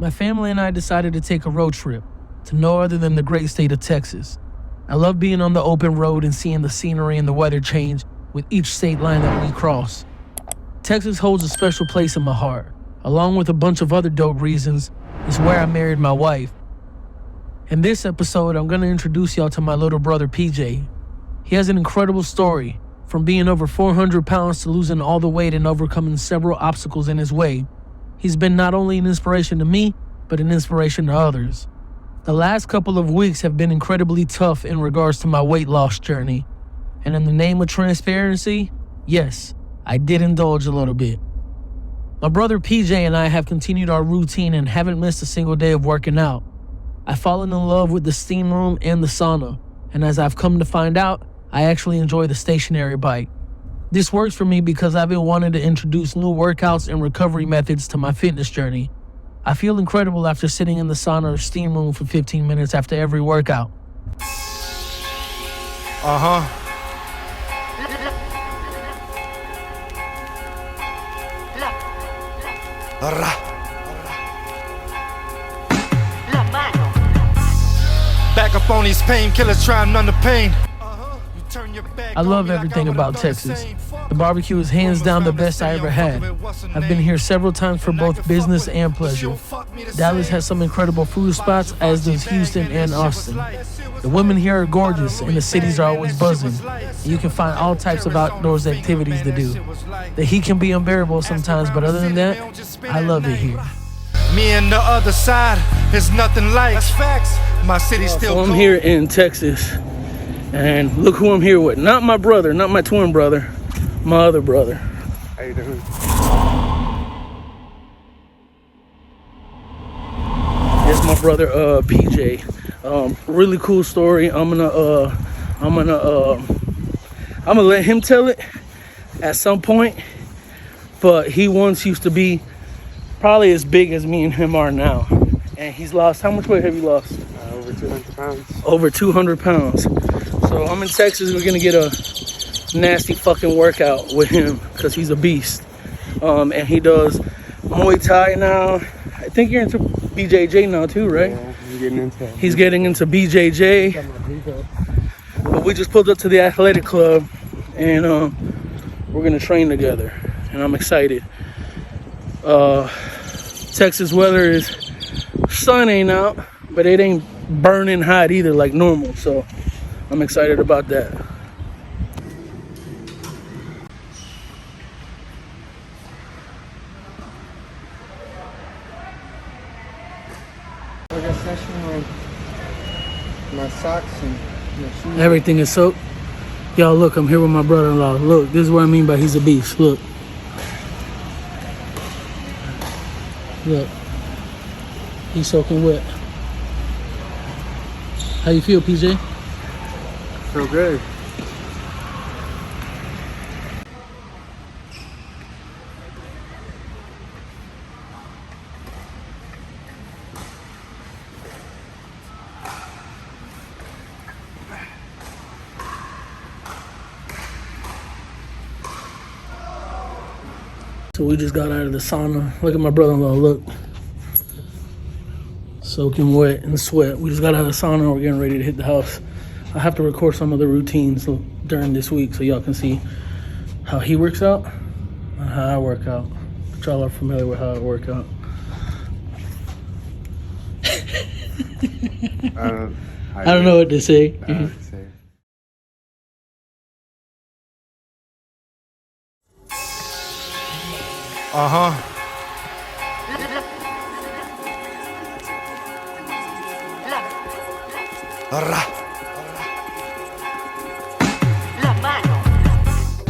my family and I decided to take a road trip to no other than the great state of Texas. I love being on the open road and seeing the scenery and the weather change with each state line that we cross. Texas holds a special place in my heart. Along with a bunch of other dope reasons, it's where I married my wife. In this episode, I'm gonna introduce y'all to my little brother, PJay. He has an incredible story, from being over 400 pounds to losing all the weight and overcoming several obstacles in his way. He's been not only an inspiration to me, but an inspiration to others. The last couple of weeks have been incredibly tough in regards to my weight loss journey. And in the name of transparency, yes, I did indulge a little bit. My brother PJay and I have continued our routine and haven't missed a single day of working out. I've fallen in love with the steam room and the sauna, and as I've come to find out, I actually enjoy the stationary bike. This works for me because I've been wanting to introduce new workouts and recovery methods to my fitness journey. I feel incredible after sitting in the sauna or steam room for 15 minutes after every workout. Back up on these painkillers, trying to numb the pain. I love everything about Texas. The barbecue is hands down the best I ever had. I've been here several times for both business and pleasure. Dallas has some incredible food spots, as does Houston and Austin. The women here are gorgeous and the cities are always buzzing. You can find all types of outdoors activities to do. The heat can be unbearable sometimes, but other than that, I love it here. Me and the other side is nothing like facts. My city's still I'm here in Texas, and look who I'm here with. Not my brother, not my twin brother, my other brother. How you doing? It's my brother PJay. Really cool story. I'm gonna let him tell it at some point. But he once used to be probably as big as me and him are now, and he's lost. How much weight have you lost? Over 200 pounds. Over 200 pounds. So I'm in Texas. We're gonna get a nasty fucking workout with him because he's a beast. And he does Muay Thai now. I think you're into BJJ now too, right? Yeah, I'm getting into it. He's getting into BJJ. But we just pulled up to the athletic club, and we're gonna train together, and I'm excited. Texas weather is, sun ain't out, but it ain't burning hot either like normal, so I'm excited about that. I got session my socks and my shoes. Everything is soaked. Y'all look, I'm here with my brother-in-law. Look, this is what I mean by he's a beast. Look. Look. He's soaking wet. How you feel, PJay? Feel good. So we just got out of the sauna. Look at my brother-in-law, look. Soaking wet and sweat. We just got out of the sauna. We're getting ready to hit the house. I have to record some of the routines during this week so y'all can see how he works out and how I work out. But y'all are familiar with how I work out. I don't know what to say.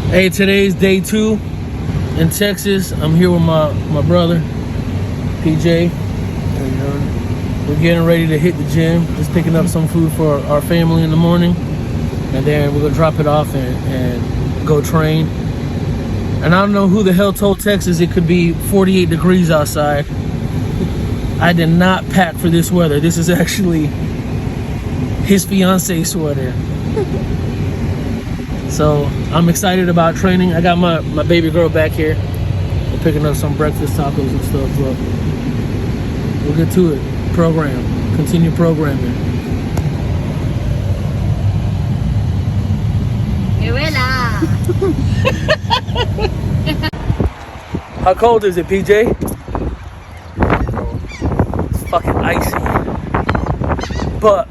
Hey, today's day 2 in Texas. I'm here with my brother, PJay. We're getting ready to hit the gym. Just picking up some food for our family in the morning. And then we're gonna drop it off and go train. And I don't know who the hell told Texas it could be 48 degrees outside. I did not pack for this weather. This is actually his fiance sweater. So I'm excited about training. I got my baby girl back here. We're picking up some breakfast tacos and stuff. But We'll get to it. Program. Continue programming. How cold is it, PJ? It's fucking icy. But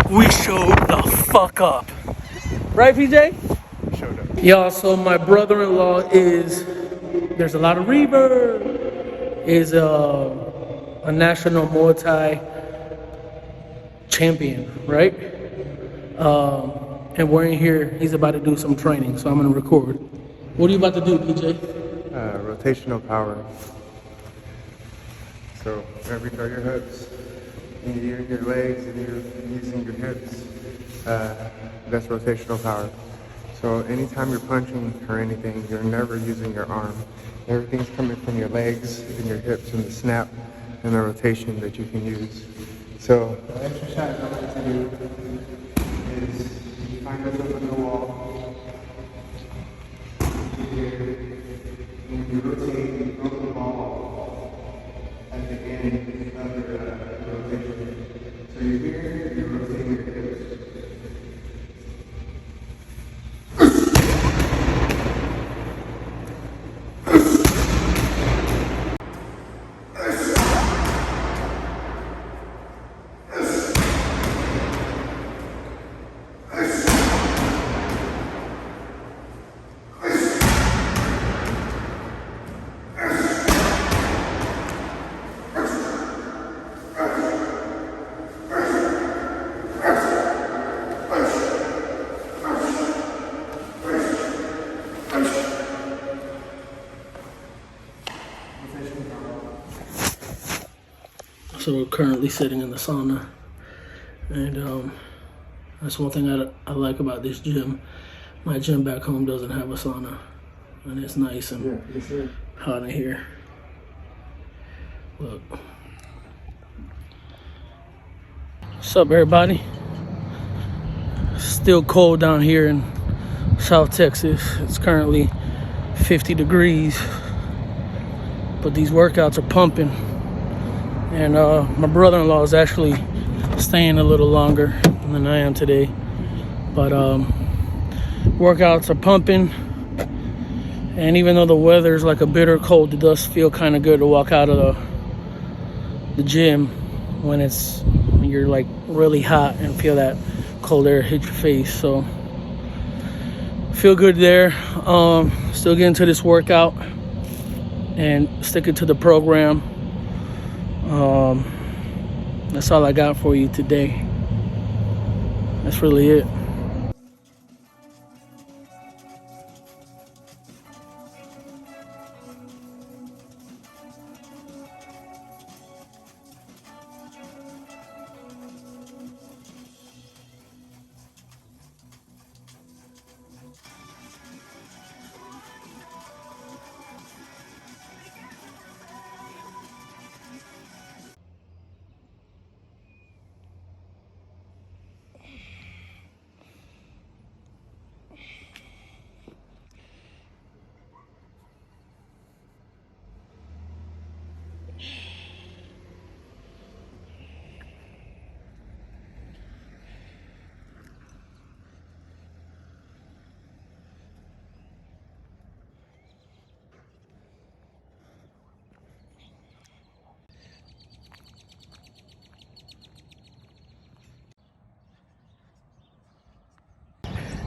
we showed the fuck up. Right, PJ? Showed up. Y'all, so my brother-in-law is, there's a lot of reverb, is a national Muay Thai champion, right? And we're in here, he's about to do some training, so I'm gonna record. What are you about to do, PJ? Rotational power. So whenever you throw your hooks, and you're using your legs and you're using your hips, that's rotational power. So anytime you're punching or anything, you're never using your arm. Everything's coming from your legs and your hips and the snap and the rotation that you can use. So the exercise I like to do is you find yourself on the wall, and you rotate and throw the ball at the end of your rotation. So you're here, you're rotating your hips. So we're currently sitting in the sauna, and that's one thing I like about this gym. My gym back home doesn't have a sauna, and it's nice and hot in here. Look. What's up, everybody? Still cold down here in South Texas. It's currently 50 degrees, but these workouts are pumping. And my brother-in-law is actually staying a little longer than I am today. But workouts are pumping. And even though the weather's like a bitter cold, it does feel kind of good to walk out of the gym when you're like really hot and feel that cold air hit your face. So feel good there. Still getting to this workout and sticking to the program. That's all I got for you today. That's really it.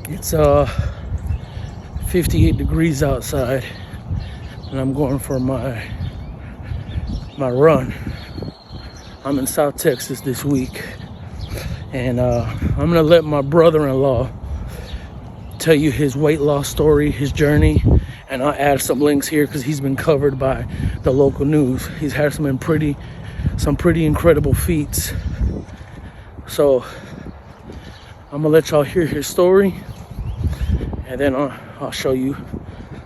It's 58 degrees outside, and I'm going for my run. I'm in South Texas this week, and I'm gonna let my brother-in-law tell you his weight loss story, his journey, and I'll add some links here because he's been covered by the local news. He's had some pretty incredible feats. So I'm gonna let y'all hear his story, and then I'll show you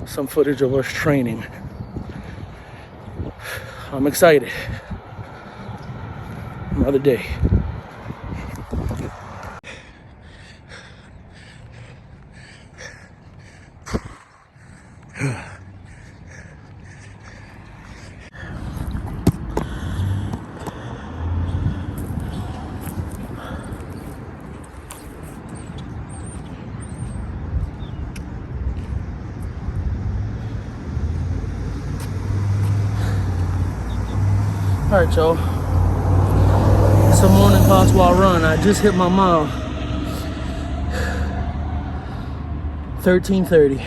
some footage of us training. I'm excited. Another day. All right, y'all. It's a morning pause while I run. I just hit my mile. 13:30.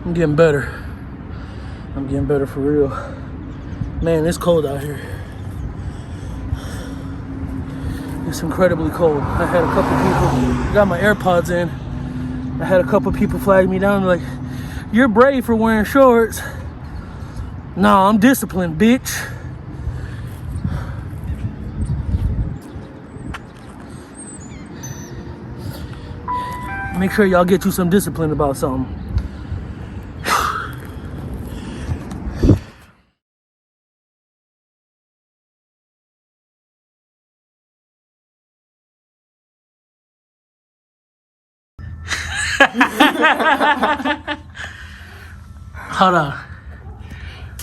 I'm getting better. I'm getting better for real. Man, it's cold out here. It's incredibly cold. I had a couple people, got my AirPods in. I had a couple people flag me down like, you're brave for wearing shorts. No, I'm disciplined, bitch. Make sure y'all get you some discipline about something. Hold on.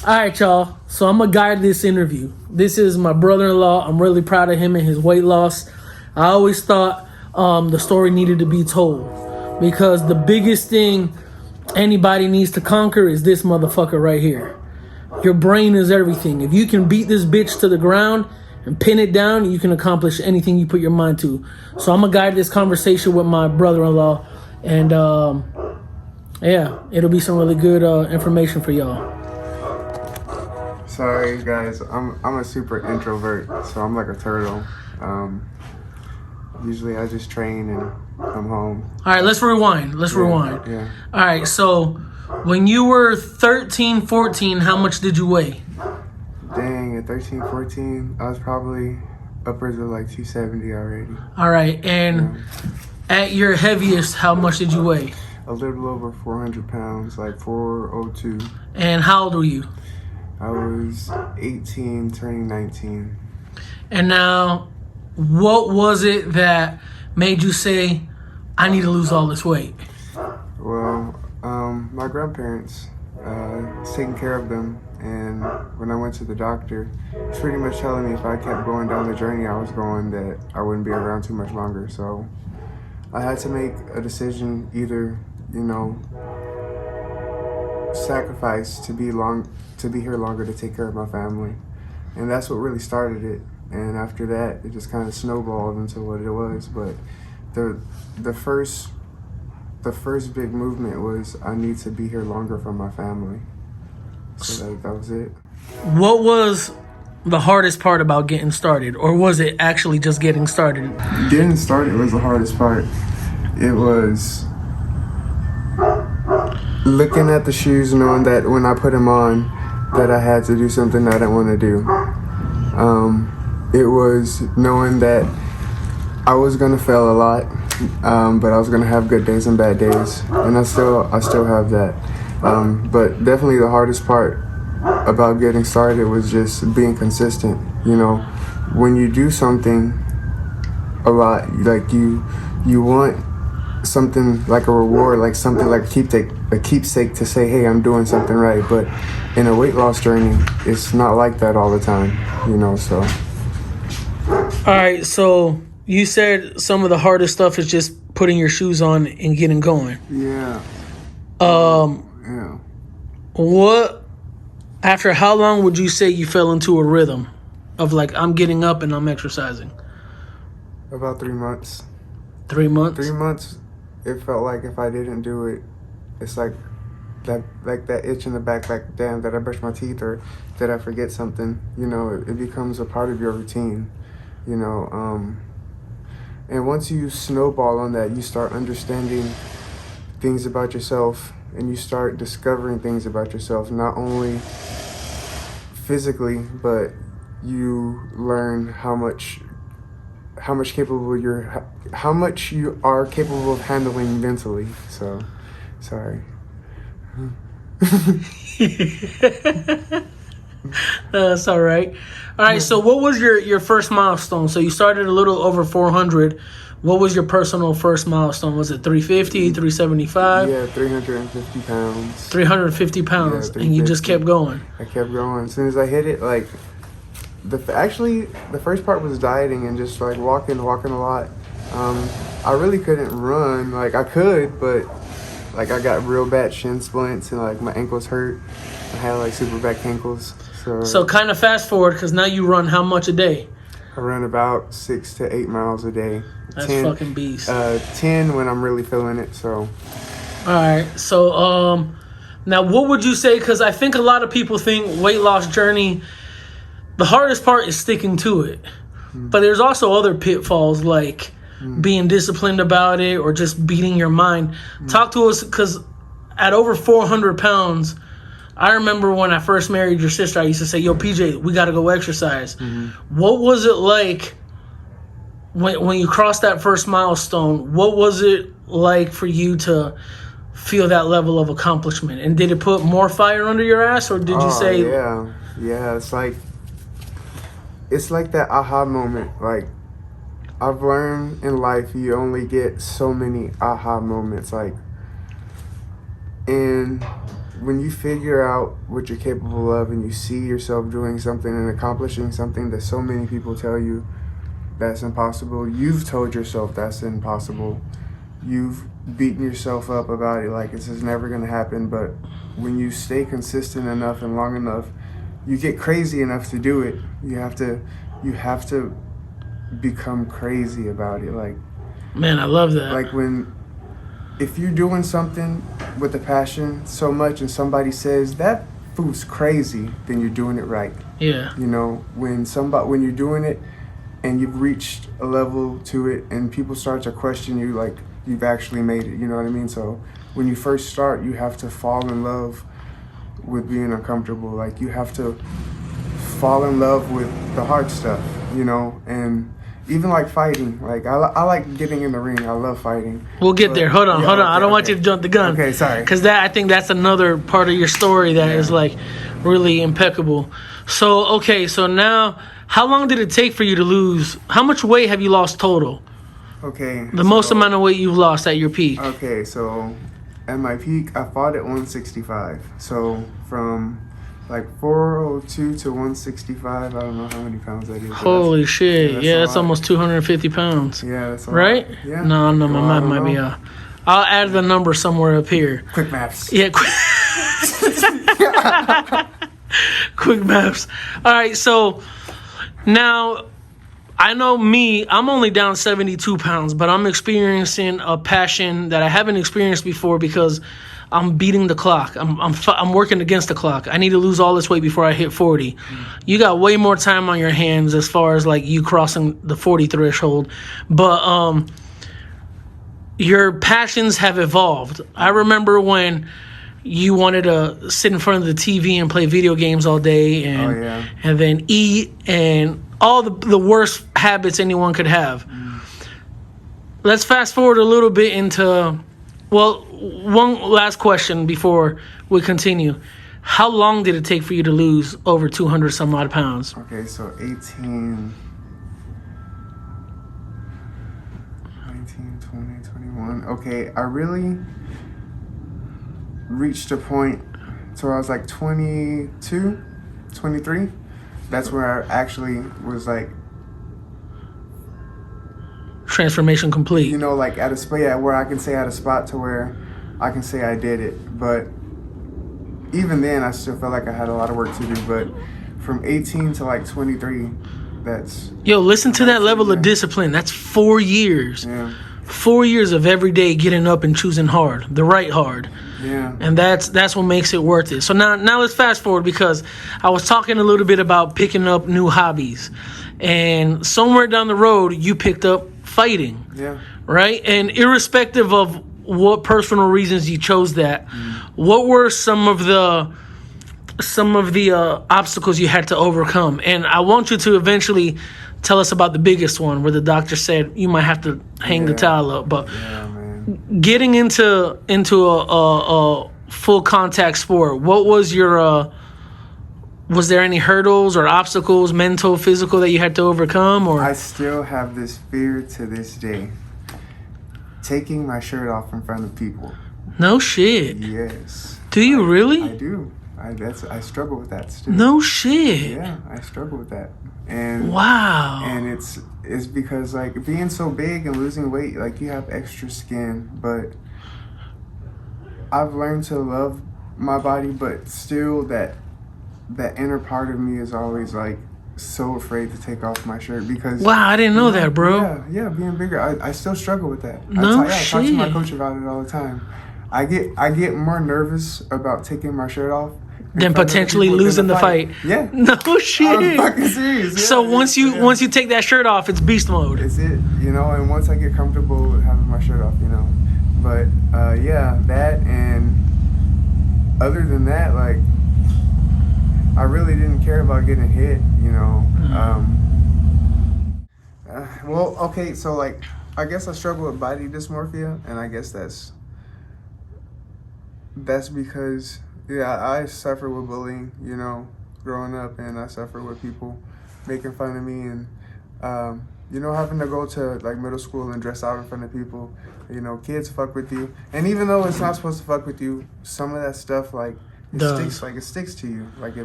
All right, y'all. So I'm gonna guide this interview. This is my brother-in-law. I'm really proud of him and his weight loss. I always thought the story needed to be told because the biggest thing anybody needs to conquer is this motherfucker right here. Your brain is everything. If you can beat this bitch to the ground and pin it down, you can accomplish anything you put your mind to. So I'm gonna guide this conversation with my brother-in-law, and yeah, it'll be some really good information for y'all. Sorry guys, I'm a super introvert, so I'm like a turtle. Usually I just train and come home. All right, let's rewind. Yeah. All right, so when you were 13, 14, how much did you weigh? Dang, at 13, 14, I was probably upwards of like 270 already. All right, and at your heaviest, how much did you weigh? A little over 400 pounds, like 402. And how old were you? I was 18, turning 19. And now, what was it that made you say, I need to lose all this weight? Well, my grandparents, taking care of them, and when I went to the doctor, it's pretty much telling me if I kept going down the journey I was going that I wouldn't be around too much longer. So I had to make a decision, either, you know, sacrifice to be here longer to take care of my family. And that's what really started it. And after that, it just kind of snowballed into what it was. But the first big movement was I need to be here longer for my family. So that was it. What was the hardest part about getting started? Or was it actually just getting started? Getting started was the hardest part. It was looking at the shoes, knowing that when I put them on, that I had to do something that I didn't want to do. It was knowing that I was gonna fail a lot, but I was gonna have good days and bad days, and I still have that. But definitely the hardest part about getting started was just being consistent. You know, when you do something a lot, like you want something like a reward, like something like a keepsake to say, hey, I'm doing something right. But in a weight loss journey, it's not like that all the time, you know, so. All right, so you said some of the hardest stuff is just putting your shoes on and getting going. Yeah. Yeah. What, after how long would you say you fell into a rhythm of like, I'm getting up and I'm exercising? About 3 months. 3 months? 3 months. It felt like if I didn't do it, it's like that itch in the back, like, damn, did I brush my teeth or did I forget something? You know, it becomes a part of your routine, you know. And once you snowball on that, you start understanding things about yourself and you start discovering things about yourself, not only physically, but you learn how much you are capable of handling mentally. So, sorry. That's all right. All right, so what was your first milestone? So you started a little over 400. What was your personal first milestone? Was it 350, 375? Yeah, 350 pounds. 350 pounds, Yeah, and you just kept going. I kept going. As soon as I hit it, like, the first part was dieting and just like walking a lot. I really couldn't run. Like I could, but Like I got real bad shin splints and like my ankles hurt. I had like super bad ankles. So kind of fast forward, because now you run how much a day? I run about 6 to 8 miles a day. That's fucking beast. 10 when I'm really feeling it. So. All right. So now what would you say? Because I think a lot of people think weight loss journey, the hardest part is sticking to it. But there's also other pitfalls like being disciplined about it or just beating your mind. Talk to us, because at over 400 pounds, I remember when I first married your sister, I used to say, yo, PJ, we got to go exercise. What was it like when you crossed that first milestone? What was it like for you to feel that level of accomplishment? And did it put more fire under your ass, or did you say... Yeah, it's like that aha moment. Like, I've learned in life you only get so many aha moments. Like, and when you figure out what you're capable of and you see yourself doing something and accomplishing something that so many people tell you that's impossible, you've told yourself that's impossible. You've beaten yourself up about it like this is never going to happen. But when you stay consistent enough and long enough, you get crazy enough to do it. You have to become crazy about it. Like, man, I love that. Like if you're doing something with a passion so much and somebody says that food's crazy, then you're doing it right. Yeah. You know, when you're doing it and you've reached a level to it and people start to question you, like you've actually made it. You know what I mean? So when you first start, you have to fall in love with being uncomfortable. Like you have to fall in love with the hard stuff, you know, and even like fighting. Like I like getting in the ring. I love fighting. We'll get there. Hold on. I don't want you to jump the gun. Okay, sorry. Because I think that's another part of your story that is like really impeccable. So now, how long did it take for you to lose? How much weight have you lost total? Okay. The most amount of weight you've lost at your peak. Okay, so at my peak, I fought at 165. So from like 402 to 165, I don't know how many pounds that is. Holy shit. Yeah, that's almost 250 pounds. Yeah, that's a right? lot. Yeah. No, my math might be I'll add the number somewhere up here. Quick maths. Yeah, quick maths. All right, so now I know I'm only down 72 pounds, but I'm experiencing a passion that I haven't experienced before because I'm beating the clock. I'm working against the clock. I need to lose all this weight before I hit 40. You got way more time on your hands as far as like you crossing the 40 threshold, but your passions have evolved. I remember when you wanted to sit in front of the TV and play video games all day and then eat and all the worst habits anyone could have. Let's fast forward a little bit into, one last question before we continue. How long did it take for you to lose over 200 some odd pounds? Okay, so 18, 19, 20, 21. Okay, I really reached a point so I was like 22, 23. That's where I actually was like transformation complete. You know, like at a spot where I can say at a spot to where I can say I did it. But even then, I still felt like I had a lot of work to do. But from 18 to like 23, that's... Yo, listen to that level of discipline. That's 4 years. Yeah. 4 years of every day getting up and choosing hard, the right hard. Yeah. And that's what makes it worth it. So now let's fast forward, because I was talking a little bit about picking up new hobbies. And somewhere down the road, you picked up fighting. Yeah. Right? And irrespective of what personal reasons you chose that, what were some of the obstacles you had to overcome? And I want you to eventually tell us about the biggest one where the doctor said you might have to hang the towel up. But getting into a full contact sport, what was your was there any hurdles or obstacles, mental, physical, that you had to overcome? Or I still have this fear to this day. Taking my shirt off in front of people. No shit. Yes. Do you really? I do. I struggle with that still. No shit. Yeah, I struggle with that. And wow. And it's because like being so big and losing weight, like you have extra skin, but I've learned to love my body, but still that inner part of me is always like so afraid to take off my shirt because Wow, I didn't know that, bro. Yeah, being bigger. I still struggle with that. No I talk to my shit. coach about it all the time. I get more nervous about taking my shirt off Then potentially losing the fight. Yeah. No I'm shit. fucking serious. Yeah, So once you take that shirt off, it's beast mode. it's it, you know, and once I get comfortable with having my shirt off, you know. But yeah, that, and other than that, like, I really didn't care about getting hit, you know. Well, okay, so like, I guess I struggle with body dysmorphia, and I guess that's because, yeah, I suffer with bullying, you know, growing up, and I suffer with people making fun of me, and you know, having to go to like middle school and dress out in front of people, you know, kids fuck with you, and even though it's not supposed to fuck with you, some of that stuff like it sticks to you, like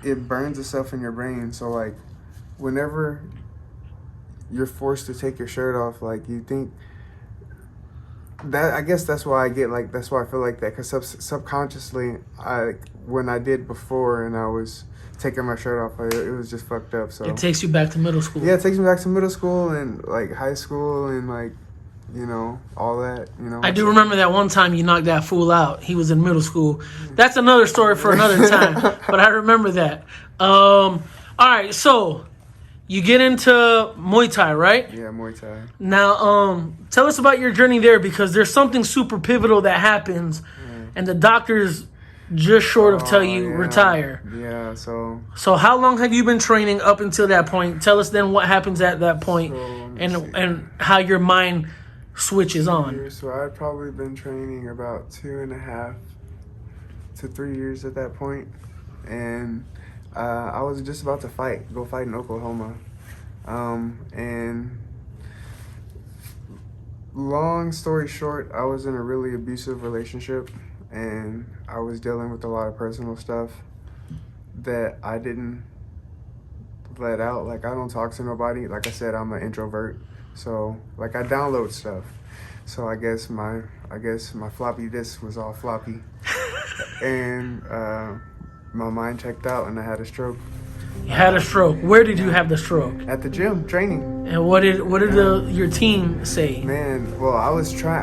it burns itself in your brain. So like, whenever you're forced to take your shirt off, like, you think that, I guess that's why I feel like that, because subconsciously, when I did before and I was taking my shirt off, it was just fucked up. So It takes you back to middle school. yeah, it takes me back to middle school and like high school and like, you know, all that, you know. I do remember that one time you knocked that fool out. He was in middle school. That's another story for another time, but I remember that. All right, so you get into Muay Thai, right? Yeah, Muay Thai. Now, tell us about your journey there, because there's something super pivotal that happens, and the doctors just short of tell you retire. Yeah, so how long have you been training up until that point? Tell us then what happens at that point, So, and how your mind switches on. So I'd probably been training about 2.5 to 3 years at that point, and I was just about to go fight in Oklahoma, and long story short, I was in a really abusive relationship, and I was dealing with a lot of personal stuff that I didn't let out. Like, I don't talk to nobody. Like I said, I'm an introvert. So, like, I download stuff. So I guess my floppy disk was all floppy, and my mind checked out, and I had a stroke. You had a stroke. Where did you have the stroke? At the gym, training. And what did your team say? Man, well, I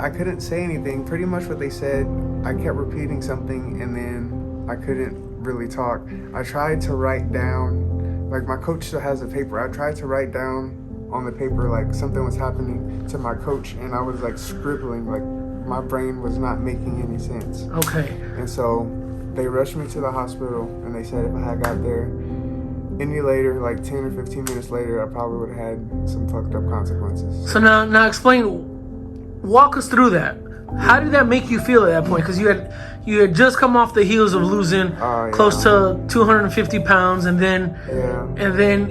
couldn't say anything. Pretty much what they said, I kept repeating something, and then I couldn't really talk. I tried to write down, like, my coach still has a paper. I tried to write down on the paper, like, something was happening to my coach, and I was, like, scribbling, like, my brain was not making any sense. Okay. And so they rushed me to the hospital, and they said if I had got there any later, like 10 or 15 minutes later, I probably would have had some fucked up consequences. So now explain, walk us through that. How did that make you feel at that point? Because you had just come off the heels of losing close to 250 pounds, and then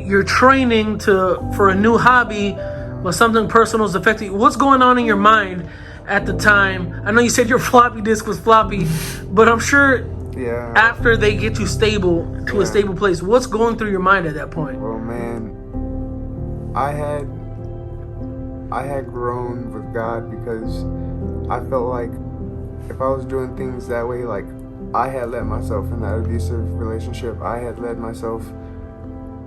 you're training for a new hobby, but something personal is affecting you. What's going on in your mind at the time? I know you said your floppy disk was floppy, but I'm sure after they get you stable to a stable place, what's going through your mind at that point? Well, man, I had grown with God, because I felt like if I was doing things that way, like, I had let myself in that abusive relationship. I had led myself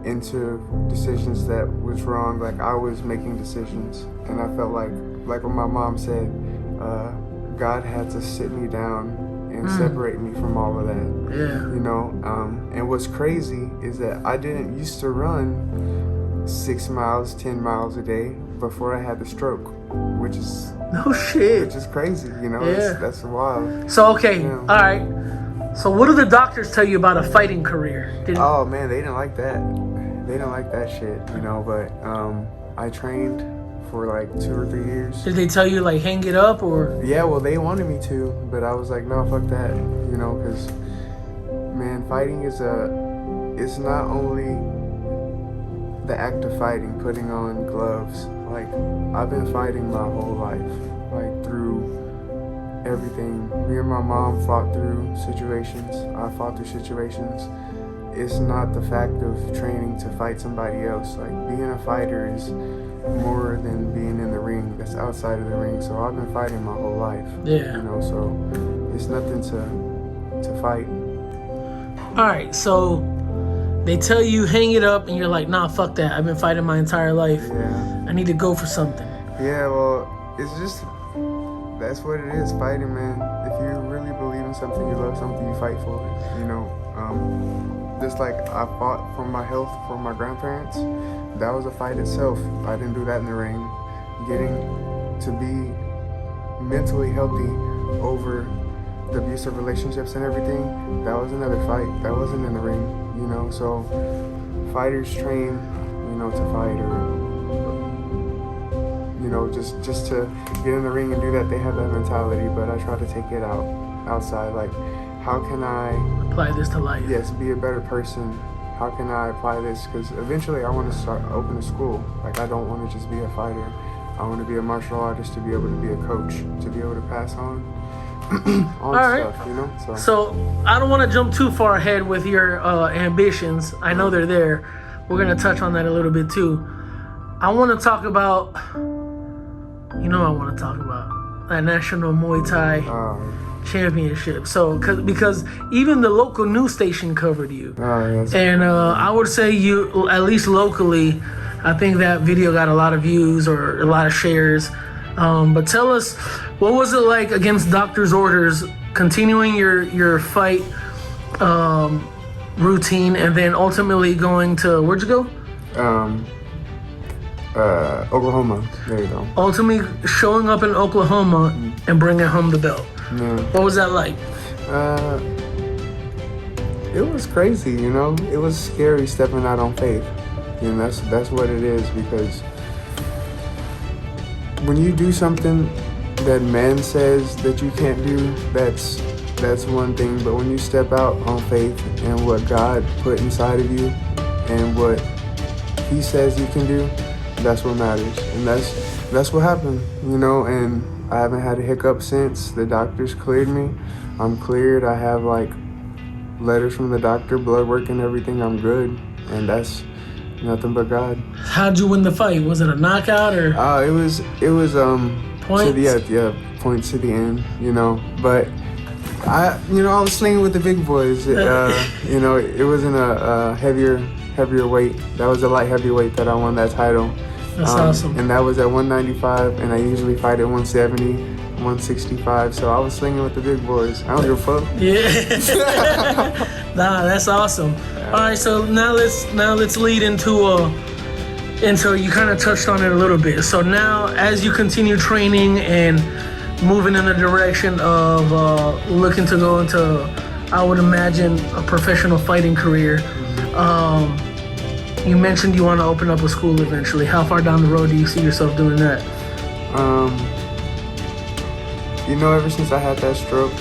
into decisions that was wrong. Like, I was making decisions, and I felt like what my mom said, God had to sit me down and separate me from all of that. Yeah. You know, and what's crazy is that I didn't used to run 6 miles, 10 miles a day before I had the stroke, which is no shit. Which is crazy, you know. Yeah. That's wild. So all right. So what do the doctors tell you about a fighting career? Oh man, they didn't like that. They didn't like that shit, you know. But I trained for like 2 or 3 years. Did they tell you, like, hang it up, or? Yeah, well, they wanted me to, but I was like, no, fuck that, you know, because, man, fighting it's not only the act of fighting, putting on gloves. Like, I've been fighting my whole life, like, through everything. Me and my mom fought through situations. I fought through situations. It's not the fact of training to fight somebody else. Like, being a fighter more than being in the ring. That's outside of the ring. So I've been fighting my whole life. Yeah. You know, so it's nothing to fight. All right, so they tell you hang it up, and you're like, nah, fuck that. I've been fighting my entire life. Yeah. I need to go for something. Yeah, well, it's just, that's what it is, fighting, man. If you really believe in something, you love something, you fight for it, you know. Just like I fought for my health for my grandparents, that was a fight itself. I didn't do that in the ring. Getting to be mentally healthy over the abusive relationships and everything, that was another fight. That wasn't in the ring, you know. So fighters train, you know, to fight, or you know, just to get in the ring and do that. They have that mentality, but I try to take it outside. Like, how can I apply this to life? Yes, be a better person. How can I apply this? Because eventually I want to open a school. Like, I don't want to just be a fighter. I want to be a martial artist, to be able to be a coach, to be able to pass on All right. stuff, you know? So I don't want to jump too far ahead with your ambitions. I know they're there. We're going to touch on that a little bit too. I want to talk about, I want to talk about that National Muay Thai Championship. So, because even the local news station covered you. Yes. And I would say you, at least locally, I think that video got a lot of views or a lot of shares. But tell us, what was it like against doctor's orders, continuing your fight routine, and then ultimately going to, where'd you go? Oklahoma. There you go. Ultimately showing up in Oklahoma and bringing home the belt. Yeah. What was that like? It was crazy, you know. It was scary stepping out on faith. And that's what it is, because when you do something that man says that you can't do, that's one thing. But when you step out on faith and what God put inside of you and what He says you can do, that's what matters. And that's what happened, you know. And I haven't had a hiccup since. The doctors cleared me. I'm cleared. I have like letters from the doctor, blood work and everything. I'm good. And that's nothing but God. How'd you win the fight? Was it a knockout or? It was points? Points to the end, you know. But I was slinging with the big boys. It wasn't a heavier weight. That was a light heavyweight that I won that title. That's awesome. And that was at 195, and I usually fight at 170, 165. So I was slinging with the big boys. I don't give a fuck. Yeah. Nah, that's awesome. All right, so now let's lead into you kind of touched on it a little bit. So now, as you continue training and moving in the direction of looking to go into, I would imagine, a professional fighting career. You mentioned you want to open up a school eventually. How far down the road do you see yourself doing that? Ever since I had that stroke,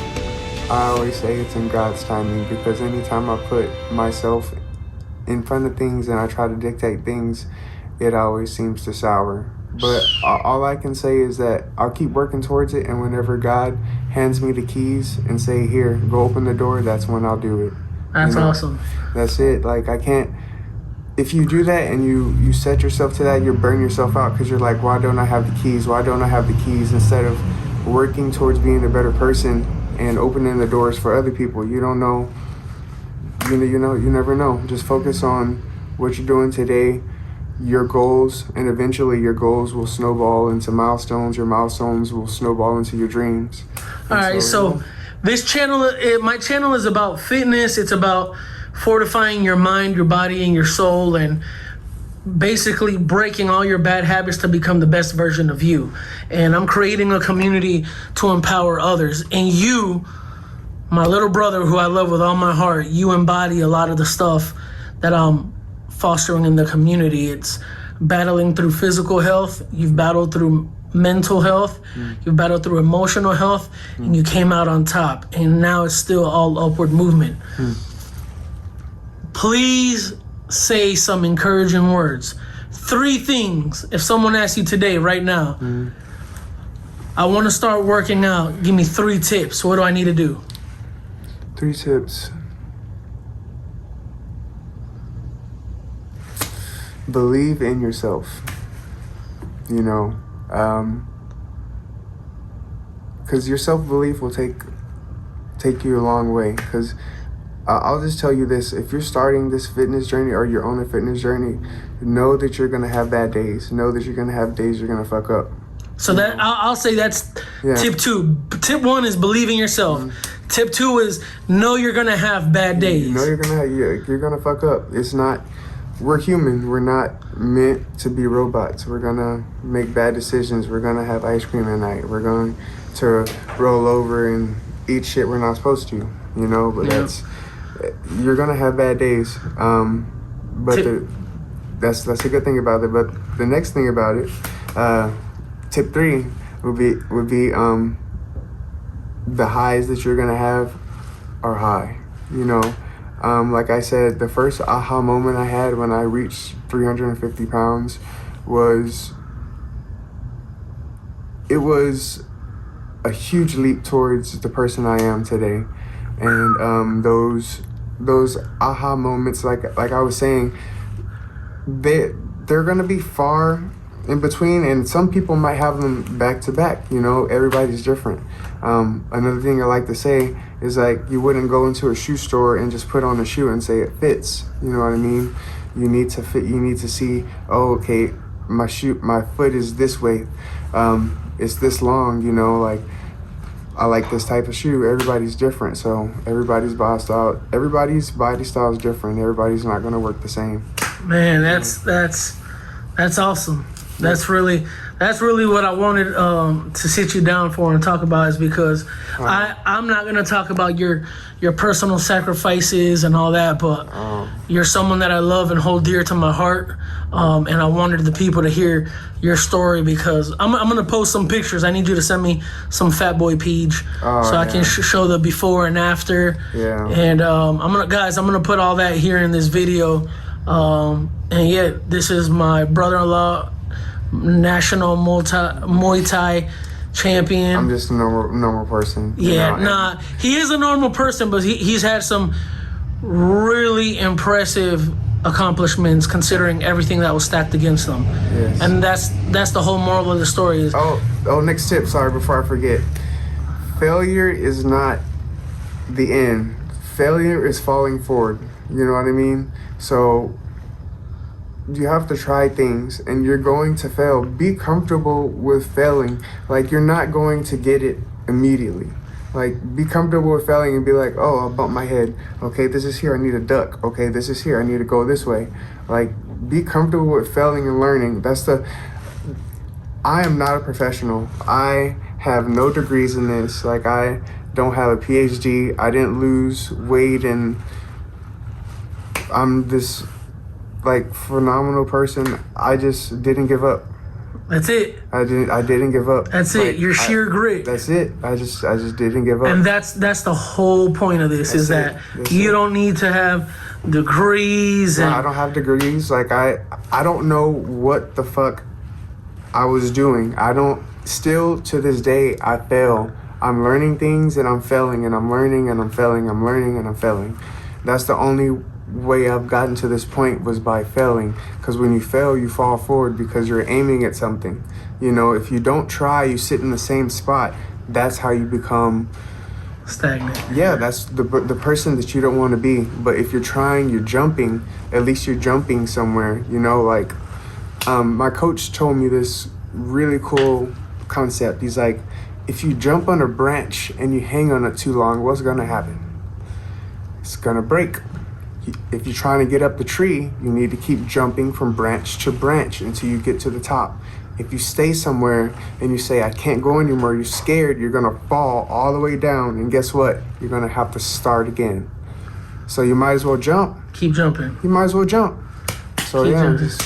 I always say it's in God's timing, because anytime I put myself in front of things and I try to dictate things, it always seems to sour. But all I can say is that I'll keep working towards it, and whenever God hands me the keys and say, here, go open the door, that's when I'll do it. That's awesome. That's it. Like, I can't. If you do that and you set yourself to that, you burn yourself out, because you're like, why don't I have the keys? Why don't I have the keys? Instead of working towards being a better person and opening the doors for other people. You don't know. You never know. Just focus on what you're doing today, your goals, and eventually your goals will snowball into milestones. Your milestones will snowball into your dreams. All right, so this channel, my channel is about fitness. It's about fortifying your mind, your body, and your soul, and basically breaking all your bad habits to become the best version of you. And I'm creating a community to empower others. And you, my little brother who I love with all my heart, you embody a lot of the stuff that I'm fostering in the community. It's battling through physical health. You've battled through mental health. You've battled through emotional health, and you came out on top. And now it's still all upward movement. Please say some encouraging words. 3 things. If someone asks you today, right now, I want to start working out, give me 3 tips. What do I need to do? 3 tips. Believe in yourself. you know, because your self-belief will take you a long way. Because I'll just tell you this: if you're starting this fitness journey or you're on a fitness journey, know that you're gonna have bad days. Know that you're gonna have days you're gonna fuck up. So that I'll say that's tip 2. Tip 1 is believe in yourself. Mm-hmm. Tip 2 is know you're gonna have bad days. You know you're gonna fuck up. It's not. We're human. We're not meant to be robots. We're gonna make bad decisions. We're gonna have ice cream at night. We're going to roll over and eat shit we're not supposed to. You know, but you're gonna have bad days. But that's a good thing about it. But the next thing about it, tip 3 would be the highs that you're gonna have are high. You know, like I said, the first aha moment I had when I reached 350 pounds was a huge leap towards the person I am today. And those aha moments, like I was saying, they're gonna be far in between, and some people might have them back to back. You know, everybody's different. Another thing I like to say is, like, you wouldn't go into a shoe store and just put on a shoe and say it fits. You know what I mean? You need to fit. You need to see, oh, okay, my foot is this way. It's this long. You know, like, I like this type of shoe. Everybody's different, so everybody's body style is different. Everybody's not gonna work the same. Man, that's awesome. That's really what I wanted to sit you down for and talk about, is because I'm not gonna talk about your personal sacrifices and all that, but you're someone that I love and hold dear to my heart, and I wanted the people to hear your story, because I'm gonna post some pictures. I need you to send me some Fat Boy page I can show the before and after. Yeah. And I'm gonna put all that here in this video. And this is my brother-in-law, national Muay Thai champion. I'm just a normal person. Yeah, he is a normal person, but he's had some really impressive accomplishments considering everything that was stacked against him. Yes. And that's the whole moral of the story. Is next tip, sorry, before I forget. Failure is not the end. Failure is falling forward. You know what I mean? So you have to try things, and you're going to fail. Be comfortable with failing. Like, you're not going to get it immediately. Like, be comfortable with failing and be like, oh, I bumped my head. Okay, this is here, I need a duck. Okay, this is here, I need to go this way. Like, be comfortable with failing and learning. I am not a professional. I have no degrees in this. Like, I don't have a PhD. I didn't lose weight, and I'm this phenomenal person. I just didn't give up. That's it. I didn't give up. That's it. Your sheer grit. That's it. I just didn't give up. And that's the whole point of this. You don't need to have degrees. I don't have degrees. Like, I don't know what the fuck I was doing. Still to this day, I fail. I'm learning things and I'm failing, and I'm learning and I'm failing. I'm learning and I'm failing. That's the only way I've gotten to this point, was by failing. Because when you fail, you fall forward because you're aiming at something. You know, if you don't try, you sit in the same spot. That's how you become stagnant. Yeah, that's the person that you don't want to be. But if you're trying, you're jumping, at least you're jumping somewhere. You know, like, my coach told me this really cool concept. He's like, if you jump on a branch and you hang on it too long, what's gonna happen? It's gonna break. If you're trying to get up the tree, you need to keep jumping from branch to branch until you get to the top. If you stay somewhere and you say, I can't go anymore, you're scared, you're gonna fall all the way down, and guess what? You're gonna have to start again. So you might as well jump. Keep jumping. You might as well jump. So Keep yeah, jumping. just